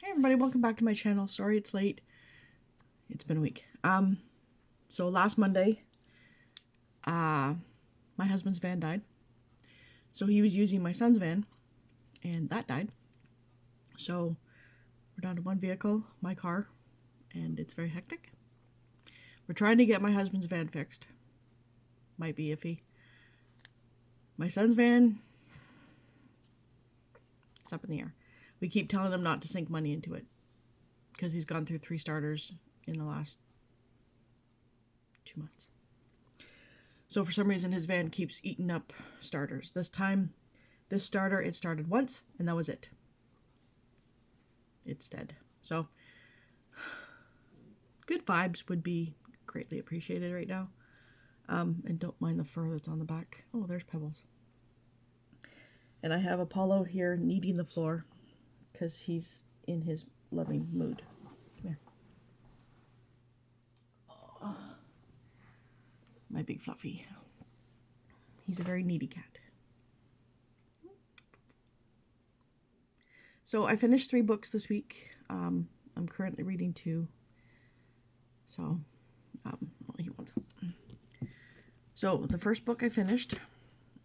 Hey everybody, welcome back to my channel. Sorry it's late. It's been a week. So last Monday, my husband's van died. So he was using my son's van, and that died. So we're down to one vehicle, my car, and it's very hectic. We're trying to get my husband's van fixed. Might be iffy. My son's van, it's up in the air. We keep telling him not to sink money into it because he's gone through 3 starters in the last 2 months. So for some reason his van keeps eating up starters. This time, this starter, it started once and that was it. It's dead. So good vibes would be greatly appreciated right now. And don't mind the fur that's on the back. Oh, there's Pebbles. And I have Apollo here kneading the floor because he's in his loving mood. Come here. Oh, my big fluffy. He's a very needy cat. So I finished 3 books this week. I'm currently reading 2. So, he wants it. So the first book I finished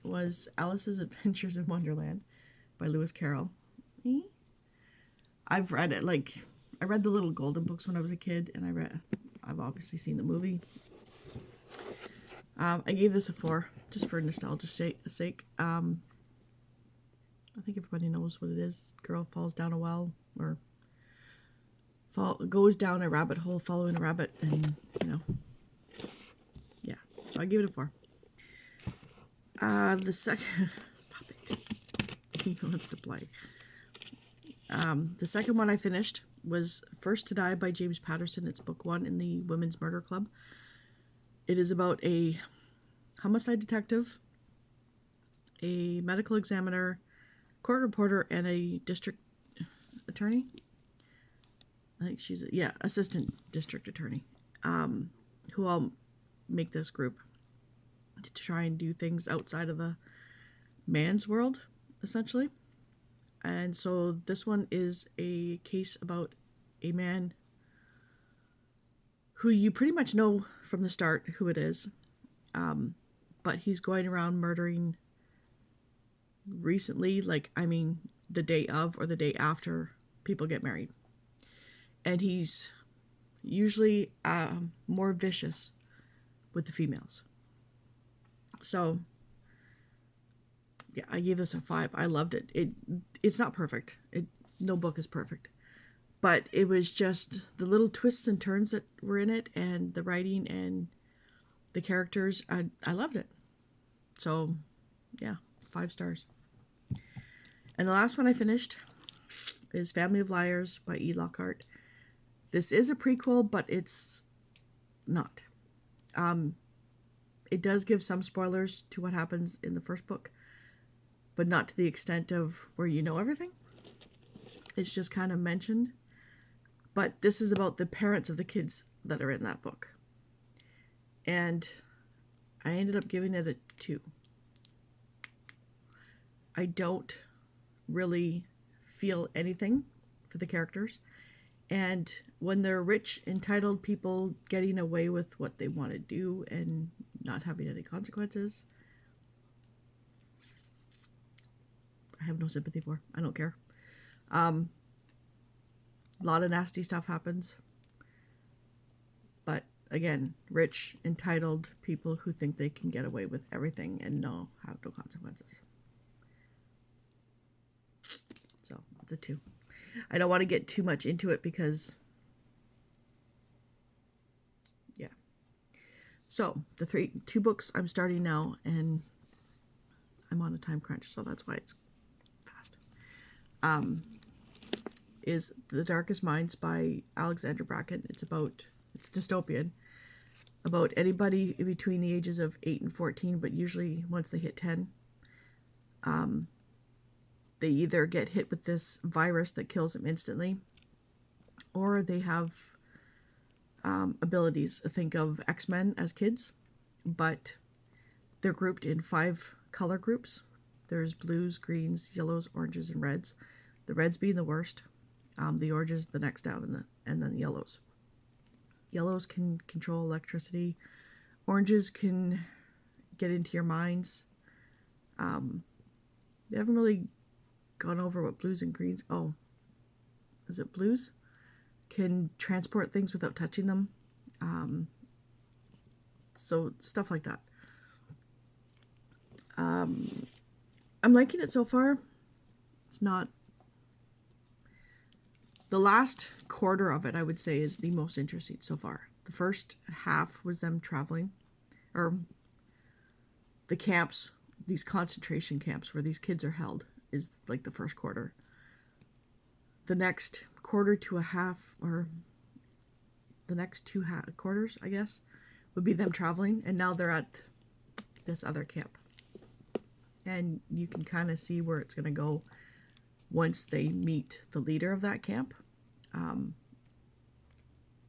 was Alice's Adventures in Wonderland by Lewis Carroll. I've read it, I read the Little Golden Books when I was a kid, and I've obviously seen the movie. I gave this a 4, just for nostalgia's sake. I think everybody knows what it is. Girl falls down a well, or goes down a rabbit hole following a rabbit, and, yeah. So I gave it a 4. The second... Stop it. He wants to play. The second one I finished was First to Die by James Patterson. It's book 1 in the Women's Murder Club. It is about a homicide detective, a medical examiner, court reporter, and a district attorney. I think she's assistant district attorney, who all make this group to try and do things outside of the man's world, essentially. And so this one is a case about a man who you pretty much know from the start who it is, but he's going around murdering recently, the day of or the day after people get married. And he's usually more vicious with the females. So, yeah, I gave this a 5. I loved it. It's not perfect. No book is perfect. But it was just the little twists and turns that were in it, and the writing and the characters. I loved it. So, yeah, 5 stars. And the last one I finished is Family of Liars by E. Lockhart. This is a prequel, but it's not. It does give some spoilers to what happens in the first book, but not to the extent of where you know everything. It's just kind of mentioned. But this is about the parents of the kids that are in that book. And I ended up giving it a 2. I don't really feel anything for the characters. And when they're rich, entitled people getting away with what they want to do and not having any consequences, I have no sympathy for. I don't care. A lot of nasty stuff happens. But again, rich, entitled people who think they can get away with everything and have no consequences. So it's a 2. I don't want to get too much into it because, yeah. So the 2 books I'm starting now, and I'm on a time crunch, so that's why it's fast. Is The Darkest Minds by Alexandra Bracken. It's dystopian, about anybody between the ages of 8 and 14, but usually once they hit 10, they either get hit with this virus that kills them instantly, or they have abilities. Think of X-Men as kids, but they're grouped in 5 color groups. There's blues, greens, yellows, oranges, and reds. The reds being the worst. The oranges the next down, and then the yellows. Yellows can control electricity. Oranges can get into your minds. They haven't really gone over what blues and greens. Oh, is it blues? Can transport things without touching them. So stuff like that. I'm liking it so far. It's not... The last quarter of it, I would say, is the most interesting so far. The first half was them traveling, or the camps, these concentration camps where these kids are held, is like the first quarter. The next quarter to a half, or the next two quarters, I guess, would be them traveling, and now they're at this other camp. And you can kind of see where it's going to go once they meet the leader of that camp.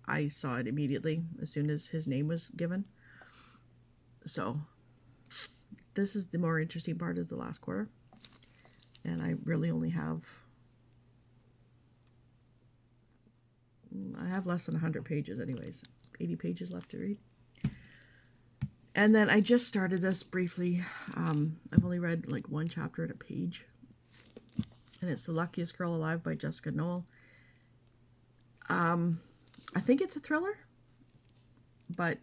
I saw it immediately as soon as his name was given. So this is the more interesting part, is the last quarter. And I really only have... I have less than 100 pages anyways. 80 pages left to read. And then I just started this briefly. I've only read like one chapter at a page. And it's The Luckiest Girl Alive by Jessica Knoll. I think it's a thriller, but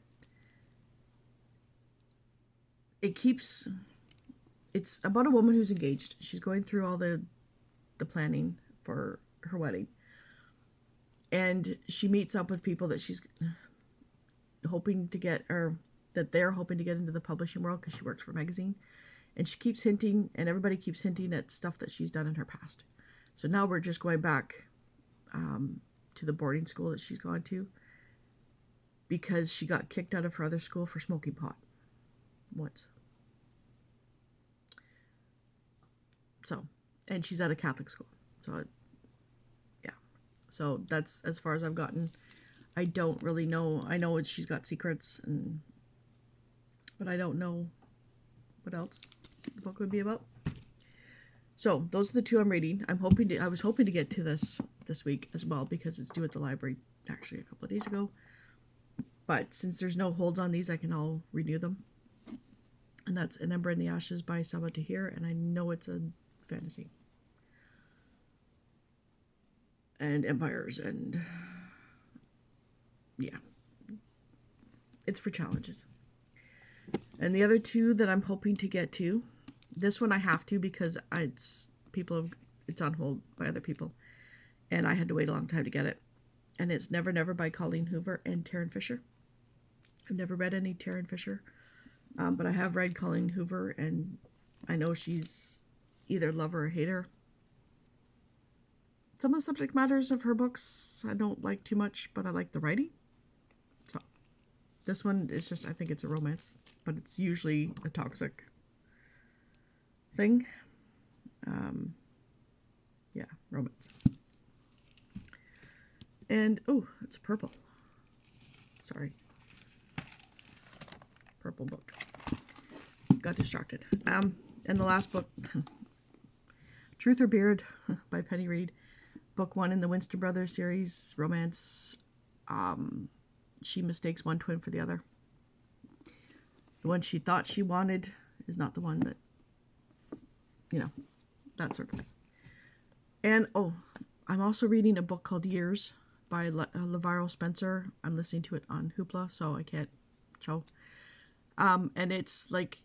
it's about a woman who's engaged. She's going through all the planning for her wedding. And she meets up with people that she's hoping to get, or that they're hoping to get into the publishing world, because she works for a magazine. And she keeps hinting, and everybody keeps hinting at stuff that she's done in her past. So now we're just going back to the boarding school that she's gone to, because she got kicked out of her other school for smoking pot once. So, and she's at a Catholic school. So, yeah. So that's as far as I've gotten. I don't really know. I know she's got secrets, but I don't know what else the book would be about. So those are the two I'm reading. I was hoping to get to this week as well, because it's due at the library actually a couple of days ago. But since there's no holds on these, I can all renew them. And that's An Ember in the Ashes by Sabaa Tahir, and I know it's a fantasy. And empires, and yeah. It's for challenges. And the other two that I'm hoping to get to, this one I have to, because it's on hold by other people, and I had to wait a long time to get it. And it's Never Never by Colleen Hoover and Tarryn Fisher. I've never read any Tarryn Fisher, but I have read Colleen Hoover, and I know she's either lover or hater. Some of the subject matters of her books I don't like too much, but I like the writing. So this one is just, I think it's a romance, but it's usually a toxic thing. Yeah, romance. And, oh, it's purple. Sorry. Purple book. Got distracted. And the last book, Truth or Beard by Penny Reid. Book 1 in the Winston Brothers series, romance. She mistakes one twin for the other. The one she thought she wanted is not the one that, that sort of thing. And, I'm also reading a book called Years by LaVaro Spencer. I'm listening to it on Hoopla, so I can't show. And it's like,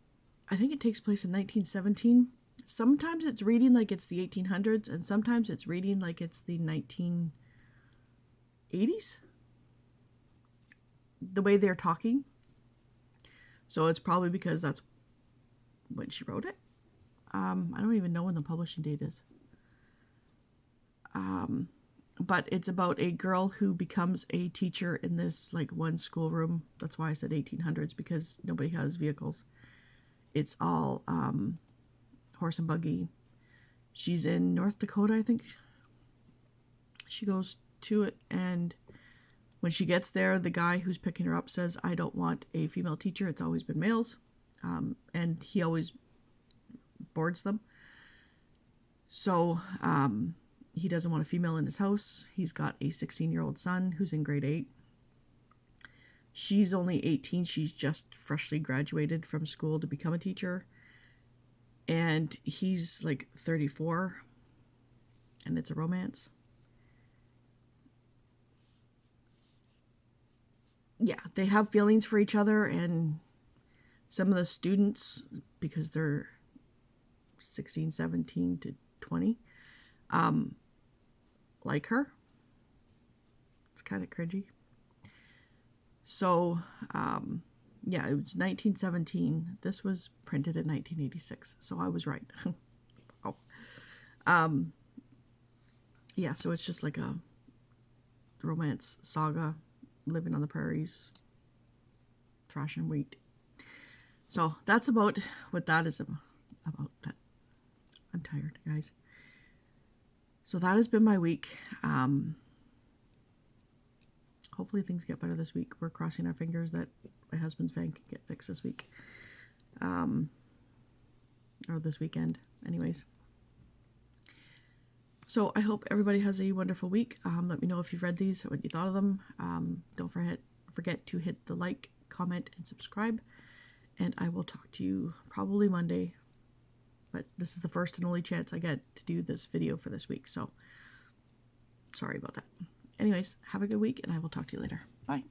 I think it takes place in 1917. Sometimes it's reading like it's the 1800s, and sometimes it's reading like it's the 1980s. The way they're talking. So it's probably because that's when she wrote it. I don't even know when the publishing date is. But it's about a girl who becomes a teacher in this like one schoolroom. That's why I said 1800s, because nobody has vehicles. It's all horse and buggy. She's in North Dakota, I think. She goes to it, and when she gets there, the guy who's picking her up says, I don't want a female teacher. It's always been males. And he always boards them. So He doesn't want a female in his house. He's got a 16-year-old son who's in grade 8. She's only 18. She's just freshly graduated from school to become a teacher. And he's like 34. And it's a romance. Yeah, they have feelings for each other. And some of the students, because they're 16, 17 to 20, like her. It's kind of cringy. So, yeah, it was 1917. This was printed in 1986, so I was right. Oh. Yeah, so it's just like a romance saga, living on the prairies, thrashing wheat. So that's about what that is about. That. I'm tired, guys. So that has been my week. Hopefully things get better this week. We're crossing our fingers that my husband's van can get fixed this week. Or this weekend, anyways. So I hope everybody has a wonderful week. Let me know if you've read these, what you thought of them. Don't forget to hit the like, comment, and subscribe. And I will talk to you probably Monday. But this is the first and only chance I get to do this video for this week. So sorry about that. Anyways, have a good week, and I will talk to you later. Bye.